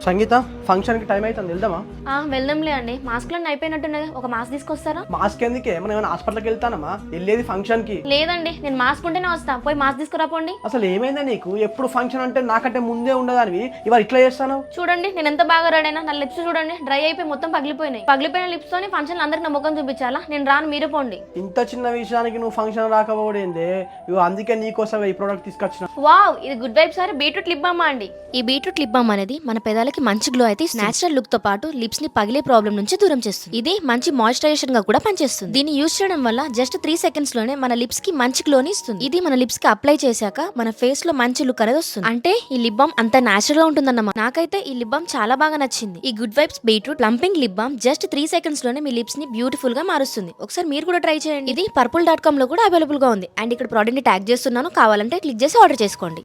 సంగీత function కి time అవుతుంది వెళ్దామా? వెళ్దాంలే అండి. మాస్క్లన్నీ అయిపోయినట్టున్నది, ఒక మాస్క్ తీసుకొస్తారా? మాస్క్ ఎందుకే? మనం ఏమైనా హాస్పిటల్కి వెళ్తానమ్మా? వెళ్ళేది ఫంక్షన్ కి. లేదండి, నేను మాస్క్ ఉంటేనే వస్తా. పోయి మాస్క్ తీసుకురాపోండి. అసలు ఏమైందా నీకు? ఎప్పుడు ఫంక్షన్ అంటే నాకంటే ముందే ఉండదానివి, ఇవాళ ఇట్లా చేస్తాను. చూడండి నేను ఎంత బాగా రెడీ అయినా, నా లిప్స్ చూడండి డ్రై అయిపోయి మొత్తం పగిలిపోయినాయి. పగిలిపోయిన లిప్స్ తోని ఫంక్షన్ అందరికి నా ముఖం చూపించాలా? నేను రాను, మీరే పోండి. ఇంత చిన్న విషయానికి నువ్వు ఫంక్షన్ రాకపోవడేందే? ఇవి అందుకే నీకోసం ఈ ప్రోడక్ట్ తీసుకొచ్చిన. వావ్, ఇది good vibes sir beetroot lip balm అండి. ఈ బీట్రూట్ లిప్ బామ్ అనేది మన పెదాలకి మంచి గ్లో అయితే నేచురల్ లుక్ తో పాటు లిప్స్ ని పగిలే ప్రాబ్లం నుంచి దూరం చేస్తుంది. ఇది మంచి మాయిశ్చరైజేషన్ గా కూడా పనిచేస్తుంది. దీన్ని యూజ్ చేయడం వల్ల జస్ట్ 3 seconds లోనే మన లిప్స్ కి మంచి గ్లోని ఇస్తుంది. ఇది మన లిప్స్ కి అప్లై చేశాక మన ఫేస్ లో మంచి లుక్ అనేది వస్తుంది. అంటే ఈ లిప్ బామ్ అంత నేచురల్ గా ఉంటుందన్నమాట. నాకైతే ఈ లిప్ బామ్ చాలా బాగా నచ్చింది. ఈ good vibes beetroot plumping lip balm just 3 seconds లోనే మీ లిప్స్ ని బ్యూటిఫుల్ గా మారుస్తుంది. ఒకసారి మీరు కూడా ట్రై చేయండి. ఇది purple.com లో కూడా అవైలబుల్ గా ఉంది. అండ్ ఇక్కడ ప్రోడక్ట్ ని ట్యాగ్ చేస్తున్నాను, కావాలంటే క్లిక్ చేసి ఆర్డర్ చేసుకోండి.